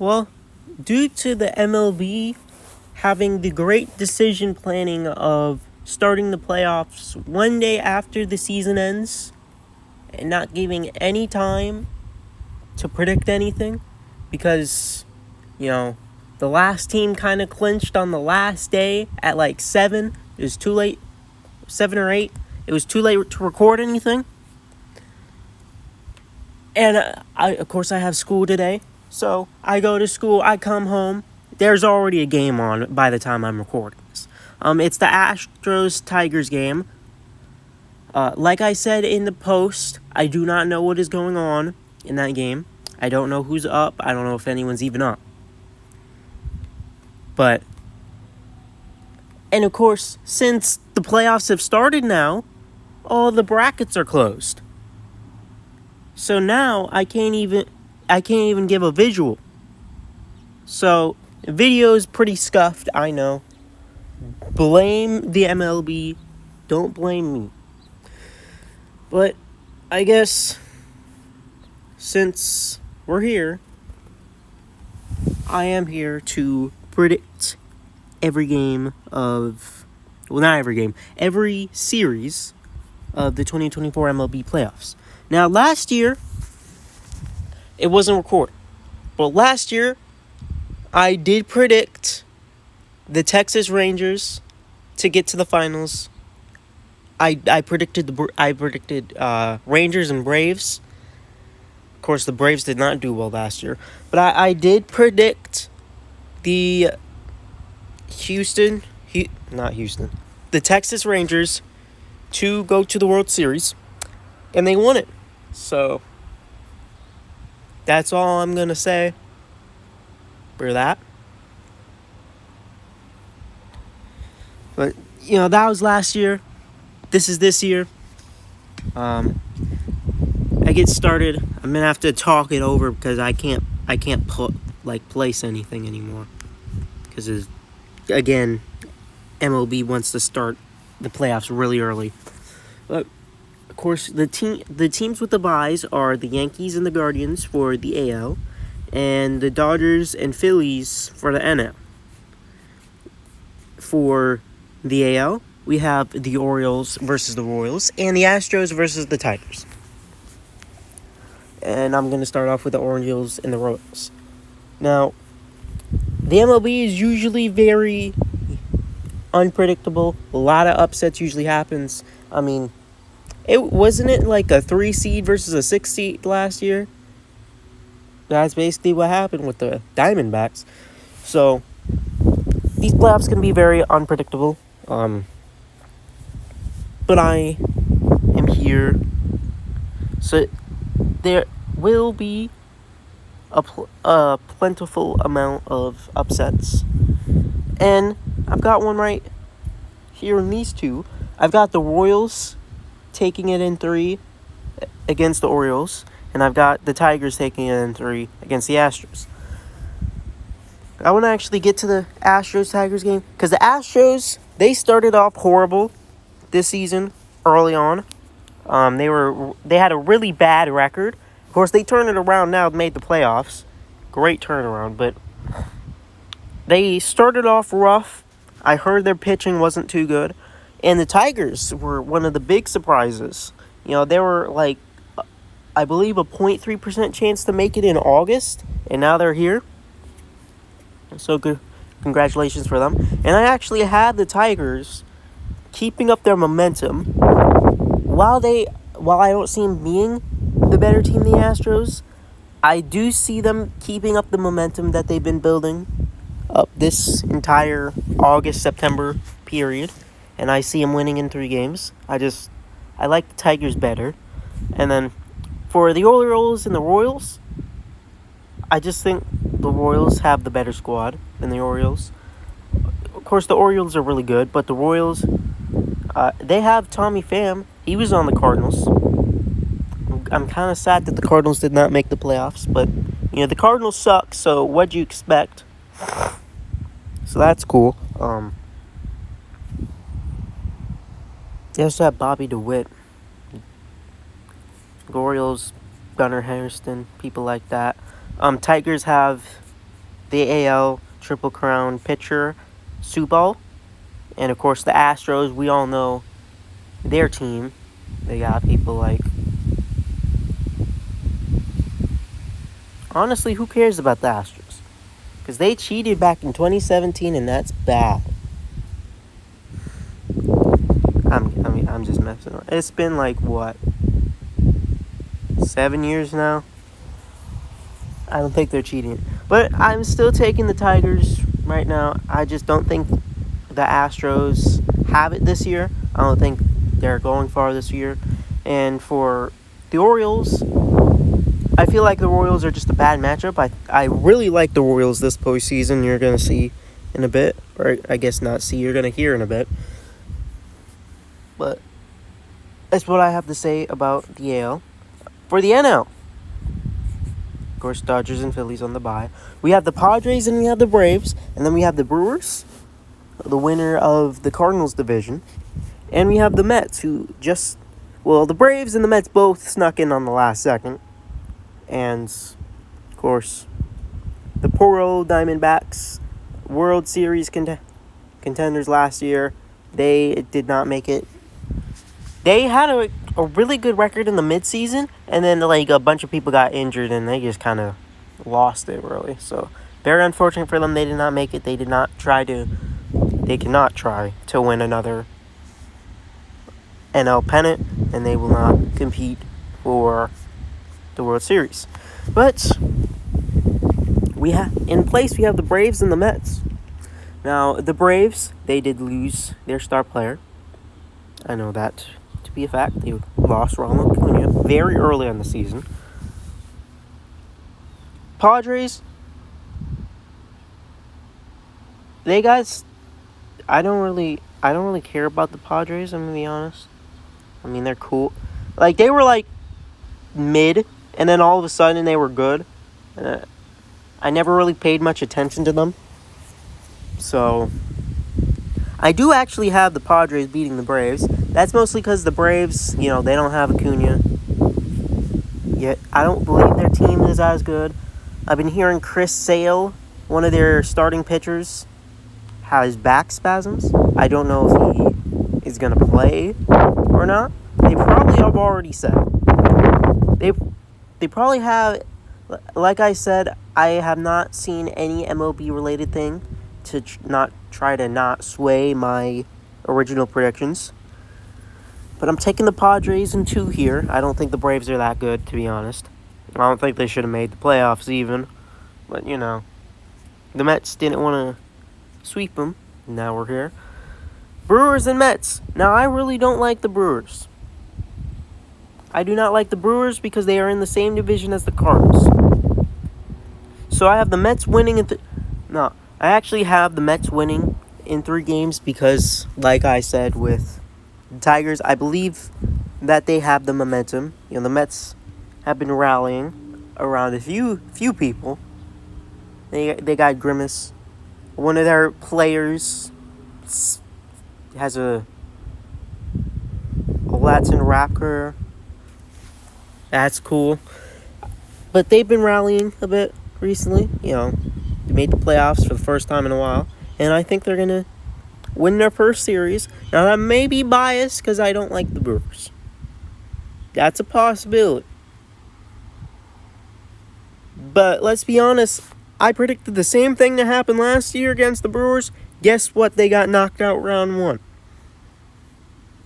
Well, due to the MLB having the great decision planning of starting the playoffs one day after the season ends and not giving any time to predict anything because, the last team kind of clinched on the last day at like 7. It was too late, 7 or 8. It was too late to record anything. And of course, I have school today. So I go to school, I come home. There's already a game on by the time I'm recording this. It's the Astros-Tigers game. Like I said in the post, I do not know what is going on in that game. I don't know who's up. I don't know if anyone's even up. And of course, since the playoffs have started now, all the brackets are closed. So now I can't even give a visual. So the video is pretty scuffed, I know. Blame the MLB. Don't blame me. But I guess since we're here, I am here to predict every game of, well, not every game, every series of the 2024 MLB playoffs. Now, last year, it wasn't recorded. But last year, I did predict the Texas Rangers to get to the finals. I predicted Rangers and Braves. Of course, the Braves did not do well last year. But I did predict the the Texas Rangers to go to the World Series. And they won it. So, that's all I'm going to say for that. But, that was last year. This is this year. I get started. I'm going to have to talk it over because I can't place anything anymore. Because, again, MLB wants to start the playoffs really early. But, of course, the teams with the byes are the Yankees and the Guardians for the AL, and the Dodgers and Phillies for the NL. For the AL, we have the Orioles versus the Royals, and the Astros versus the Tigers. And I'm going to start off with the Orioles and the Royals. Now, the MLB is usually very unpredictable. A lot of upsets usually happens. I mean, wasn't it like a 3 seed versus a 6 seed last year? That's basically what happened with the Diamondbacks. So, these playoffs can be very unpredictable. But I am here. So, there will be a plentiful amount of upsets. And I've got one right here in these two. I've got the Royals taking it in 3 against the Orioles, and I've got the Tigers taking it in 3 against the Astros. I want to actually get to the Astros-Tigers game because the Astros, they started off horrible this season early on. They had a really bad record. Of course, they turned it around now and made the playoffs. Great turnaround, but they started off rough. I heard their pitching wasn't too good. And the Tigers were one of the big surprises. They were like, I believe, a 0.3% chance to make it in August. And now they're here. So good. Congratulations for them. And I actually had the Tigers keeping up their momentum. While I don't see them being the better team than the Astros, I do see them keeping up the momentum that they've been building up this entire August-September period. And I see them winning in 3 games. I like the Tigers better. And then for the Orioles and the Royals, I just think the Royals have the better squad than the Orioles. Of course, the Orioles are really good, but the Royals, they have Tommy Pham. He was on the Cardinals. I'm kind of sad that the Cardinals did not make the playoffs, but, the Cardinals suck, so what'd you expect? So that's cool. They also have Bobby DeWitt. The Orioles, Gunnar Hairston, people like that. Tigers have the AL Triple Crown pitcher, Subal. And, of course, the Astros, we all know their team. They got people like... Honestly, who cares about the Astros? Because they cheated back in 2017, and that's bad. I'm just messing around. It's been like, what, 7 years now? I don't think they're cheating. But I'm still taking the Tigers right now. I just don't think the Astros have it this year. I don't think they're going far this year. And for the Orioles, I feel like the Royals are just a bad matchup. I really like the Royals this postseason. You're going to see in a bit. Or I guess not see. You're going to hear in a bit. But that's what I have to say about the AL. For the NL, of course, Dodgers and Phillies on the bye. We have the Padres and we have the Braves. And then we have the Brewers, the winner of the Cardinals division. And we have the Mets, who just... Well, the Braves and the Mets both snuck in on the last second. And, of course, the poor old Diamondbacks, World Series contenders last year, they did not make it. They had a really good record in the midseason, and then like a bunch of people got injured, and they just kind of lost it really. So, very unfortunate for them. They did not make it. They cannot try to win another NL pennant, and they will not compete for the World Series. But we have the Braves and the Mets. Now, the Braves, they did lose their star player. I know that to be a fact. They lost Ronald Acuna very early in the season. Padres, they got... I don't really care about the Padres, I'm going to be honest. I mean, they're cool. Like, they were like mid, and then all of a sudden they were good. I never really paid much attention to them. So, I do actually have the Padres beating the Braves. That's mostly because the Braves, they don't have Acuna yet. I don't believe their team is as good. I've been hearing Chris Sale, one of their starting pitchers, has back spasms. I don't know if he is going to play or not. They probably have already said. They probably have, like I said, I have not seen any MLB-related thing to try to not sway my original predictions. But I'm taking the Padres in 2 here. I don't think the Braves are that good, to be honest. I don't think they should have made the playoffs even. But, the Mets didn't want to sweep them. Now we're here. Brewers and Mets. Now, I really don't like the Brewers. I do not like the Brewers because they are in the same division as the Cardinals. So I have the Mets winning I actually have the Mets winning in 3 games because, like I said with the Tigers, I believe that they have the momentum. The Mets have been rallying around a few people. They got Grimace. One of their players has a Latin rapper. That's cool. But they've been rallying a bit recently. They made the playoffs for the first time in a while. And I think they're going to win their first series. Now, that may be biased because I don't like the Brewers. That's a possibility. But let's be honest. I predicted the same thing to happen last year against the Brewers. Guess what? They got knocked out round 1.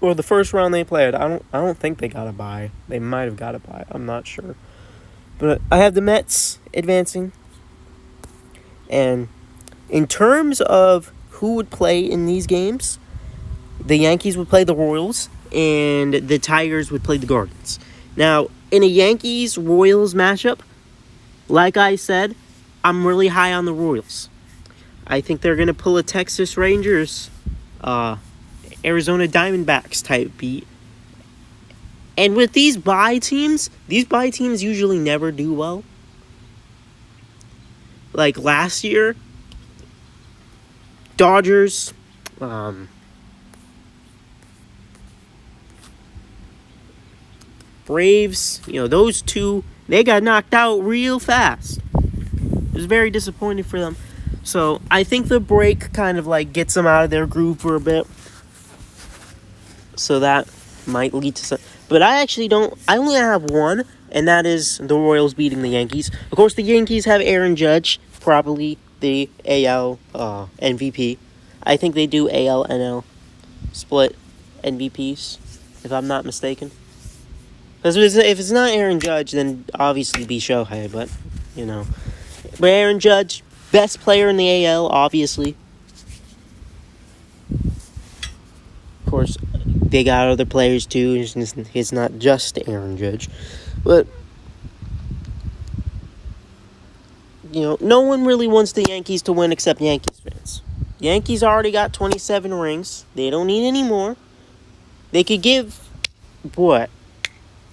Or the first round they played. I don't think they got a bye. They might have got a bye. I'm not sure. But I have the Mets advancing. And in terms of who would play in these games, the Yankees would play the Royals and the Tigers would play the Guardians. Now, in a Yankees-Royals matchup, like I said, I'm really high on the Royals. I think they're going to pull a Texas Rangers, Arizona Diamondbacks type beat. And with these bye teams usually never do well. Like last year, Dodgers, Braves, those two, they got knocked out real fast. It was very disappointing for them. So I think the break kind of like gets them out of their groove for a bit. So that might lead to some. But I actually don't. I only have one, and that is the Royals beating the Yankees. Of course, the Yankees have Aaron Judge, probably the AL MVP. I think they do AL NL split MVPs, if I'm not mistaken. Because if it's not Aaron Judge, then obviously be Shohei. But but Aaron Judge, best player in the AL, obviously. Of course, they got other players too. It's not just Aaron Judge. But, no one really wants the Yankees to win except Yankees fans. Yankees already got 27 rings. They don't need any more. They could give,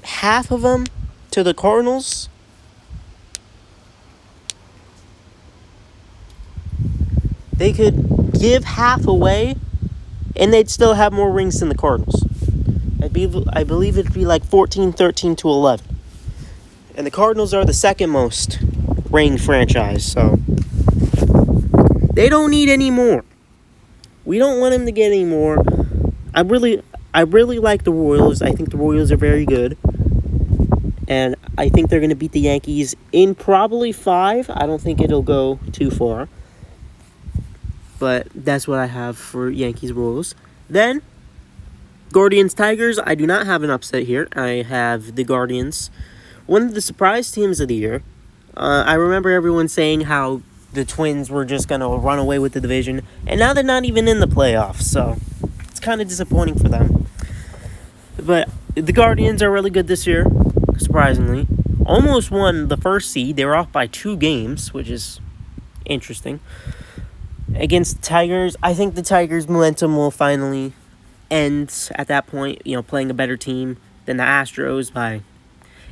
half of them to the Cardinals? They could give half away, and they'd still have more rings than the Cardinals. I believe it'd be like 14, 13 to 11. And the Cardinals are the second most ring franchise, so they don't need any more. We don't want them to get any more. I really like the Royals. I think the Royals are very good. And I think they're going to beat the Yankees in probably 5. I don't think it'll go too far. But that's what I have for Yankees Royals. Then, Guardians Tigers. I do not have an upset here. I have the Guardians. One of the surprise teams of the year. I remember everyone saying how the Twins were just going to run away with the division. And now they're not even in the playoffs. So, it's kind of disappointing for them. But the Guardians are really good this year, surprisingly. Almost won the first seed. They were off by 2 games, which is interesting. Against the Tigers, I think the Tigers' momentum will finally end at that point, playing a better team than the Astros by...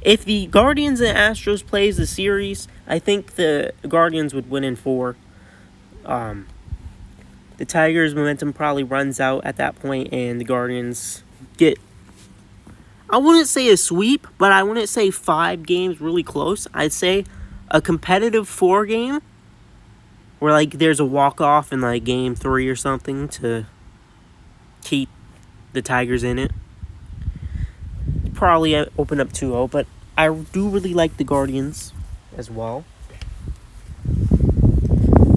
If the Guardians and Astros plays the series, I think the Guardians would win in 4. The Tigers' momentum probably runs out at that point, and the Guardians get... I wouldn't say a sweep, but I wouldn't say 5 games really close. I'd say a competitive 4 game where there's a walk-off in game 3 or something to keep the Tigers in it. Probably open up 2-0, but I do really like the Guardians as well.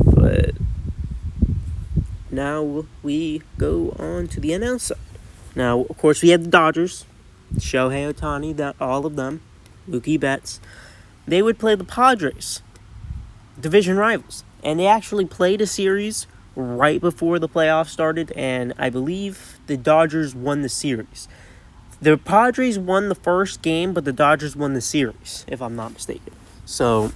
But now we go on to the NL side. Now, of course, we have the Dodgers. Shohei Ohtani, all of them, Mookie Betts. They would play the Padres, division rivals. And they actually played a series right before the playoffs started, and I believe the Dodgers won the series. The Padres won the first game, but the Dodgers won the series, if I'm not mistaken. So,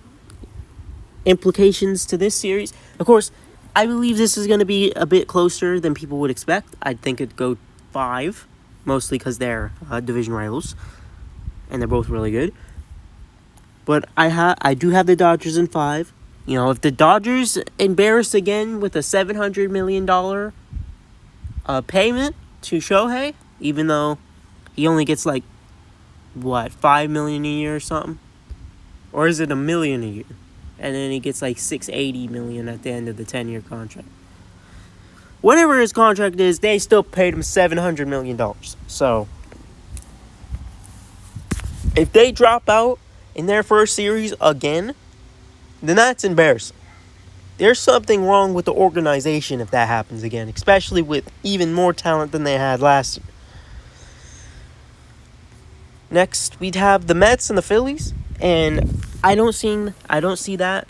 implications to this series. Of course, I believe this is going to be a bit closer than people would expect. I think it'd go 5, mostly because they're division rivals, and they're both really good. But I do have the Dodgers in 5. If the Dodgers embarrass again with a $700 million payment to Shohei, even though he only gets $5 million a year or something? Or is it $1 million a year? And then he gets $680 million at the end of the 10-year contract. Whatever his contract is, they still paid him $700 million. So, if they drop out in their first series again, then that's embarrassing. There's something wrong with the organization if that happens again, especially with even more talent than they had last year. Next, we'd have the Mets and the Phillies, and I don't see that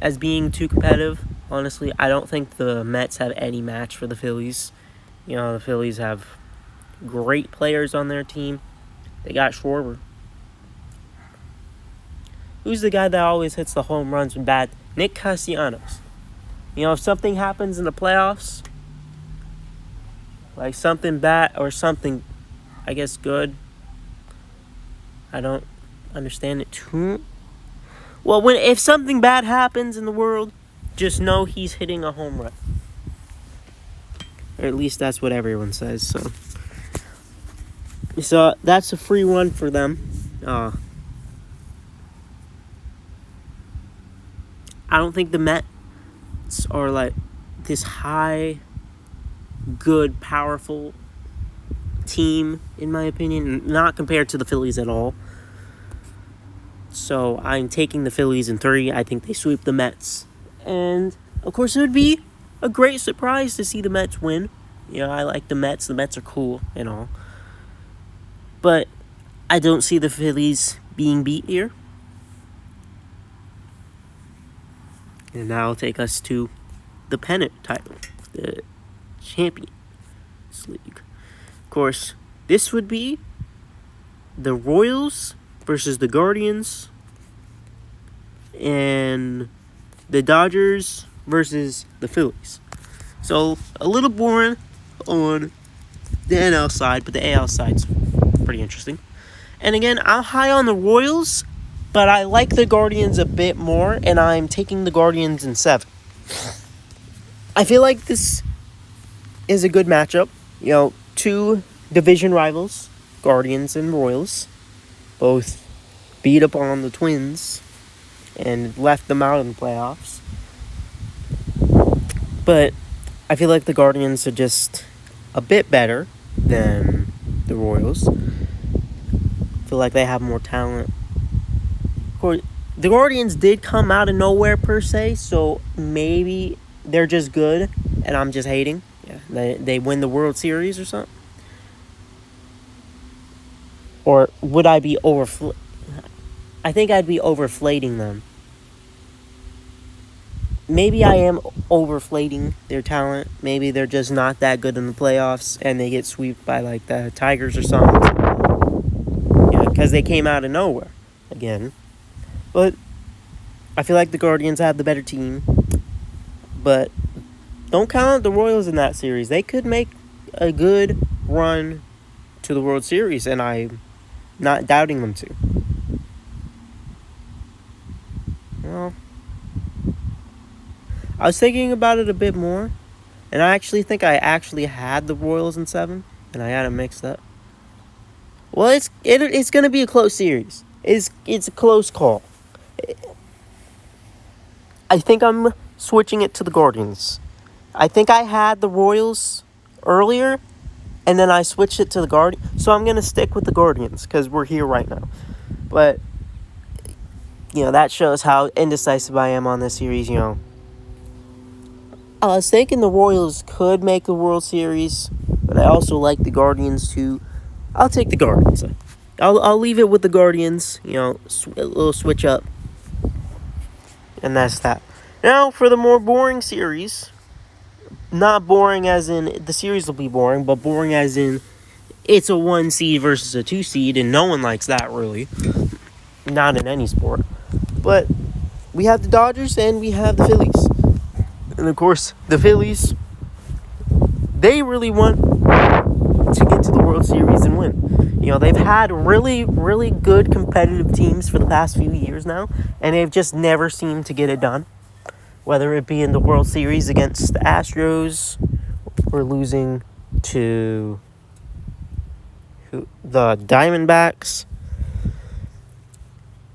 as being too competitive. Honestly, I don't think the Mets have any match for the Phillies. The Phillies have great players on their team. They got Schwarber. Who's the guy that always hits the home runs with bat? Nick Castellanos. If something happens in the playoffs, something bad or something, I guess, good, I don't understand it too. Well, if something bad happens in the world, just know he's hitting a home run. Or at least that's what everyone says. So that's a free run for them. I don't think the Mets are like this high, good, powerful team, in my opinion. Not compared to the Phillies at all. So I'm taking the Phillies in 3. I think they sweep the Mets. And, of course, it would be a great surprise to see the Mets win. You know, I like the Mets. The Mets are cool and all. But I don't see the Phillies being beat here. And that'll take us to the pennant title, the Champions League. Of course, this would be the Royals versus the Guardians, and the Dodgers versus the Phillies. So, a little boring on the NL side, but the AL side's pretty interesting. And again, I'm high on the Royals, but I like the Guardians a bit more, and I'm taking the Guardians in 7. I feel like this is a good matchup. You know, 2 division rivals, Guardians and Royals, both beat up on the Twins and left them out in the playoffs. But I feel like the Guardians are just a bit better than the Royals. I feel like they have more talent. Of course, the Guardians did come out of nowhere per se, so maybe they're just good and I'm just hating. Yeah, they win the World Series or something. Or would I be I think I'd be overflating them. Maybe I am overflating their talent. Maybe they're just not that good in the playoffs and they get swept by like the Tigers or something. Yeah, because they came out of nowhere again. But I feel like the Guardians have the better team. But don't count out the Royals in that series. They could make a good run to the World Series, and I'm not doubting them to. Well, I was thinking about it a bit more, and I actually think I actually had the Royals in 7, and I had it mixed up. Well, it's going to be a close series. It's a close call. I think I'm switching it to the Guardians. I think I had the Royals earlier, and then I switched it to the Guardians. So I'm going to stick with the Guardians because we're here right now. But, you know, that shows how indecisive I am on this series, you know. I was thinking the Royals could make the World Series, but I also like the Guardians too. I'll take the Guardians. I'll leave it with the Guardians, you know, a little switch up. And that's that. Now, for the more boring series. Not boring as in the series will be boring, but boring as in it's a 1 seed versus a 2 seed, and no one likes that, really. Not in any sport. But we have the Dodgers and we have the Phillies. And, of course, the Phillies, they really want to get to the World Series and win. You know, they've had really, really good competitive teams for the past few years now, and they've just never seemed to get it done. Whether it be in the World Series against the Astros or losing to the Diamondbacks.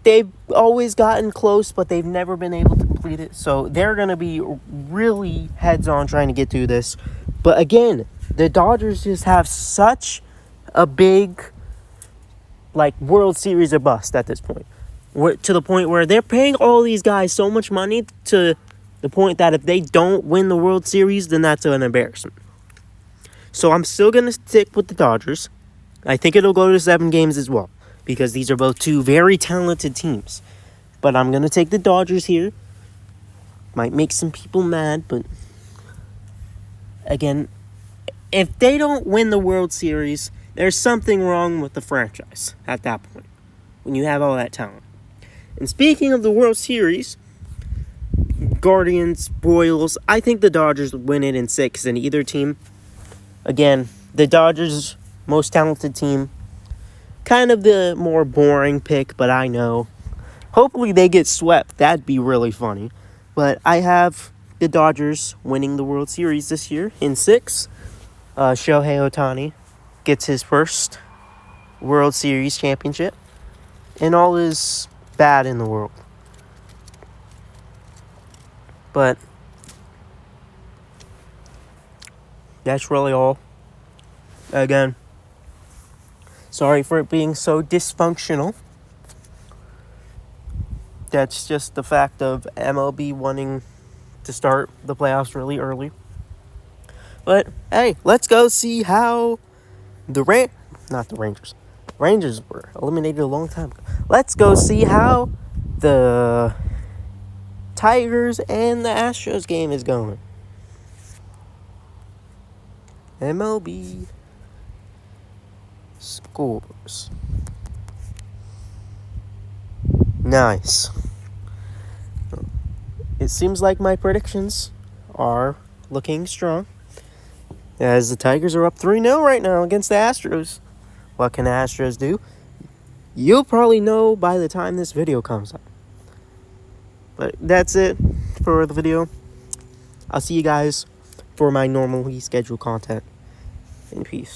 They've always gotten close, but they've never been able to complete it. So they're going to be really heads-on trying to get through this. But again, the Dodgers just have such a big, like, World Series or bust at this point. To the point where they're paying all these guys so much money to the point that if they don't win the World Series, then that's an embarrassment. So I'm still going to stick with the Dodgers. I think it'll go to 7 games as well, because these are both 2 very talented teams. But I'm going to take the Dodgers here. Might make some people mad, but again, if they don't win the World Series, there's something wrong with the franchise at that point, when you have all that talent. And speaking of the World Series, Guardians, Royals, I think the Dodgers would win it in 6 in either team. Again, the Dodgers, most talented team. Kind of the more boring pick, but I know. Hopefully they get swept. That'd be really funny. But I have the Dodgers winning the World Series this year in 6. Shohei Ohtani gets his first World Series championship. And all is bad in the world. But that's really all. Again, sorry for it being so dysfunctional. That's just the fact of MLB wanting to start the playoffs really early. But hey, let's go see how not the Rangers. Rangers were eliminated a long time ago. Let's go see how the Tigers and the Astros game is going. MLB scores. Nice. It seems like my predictions are looking strong, as the Tigers are up 3-0 right now against the Astros. What can the Astros do? You'll probably know by the time this video comes out. But that's it for the video. I'll see you guys for my normally scheduled content. In peace.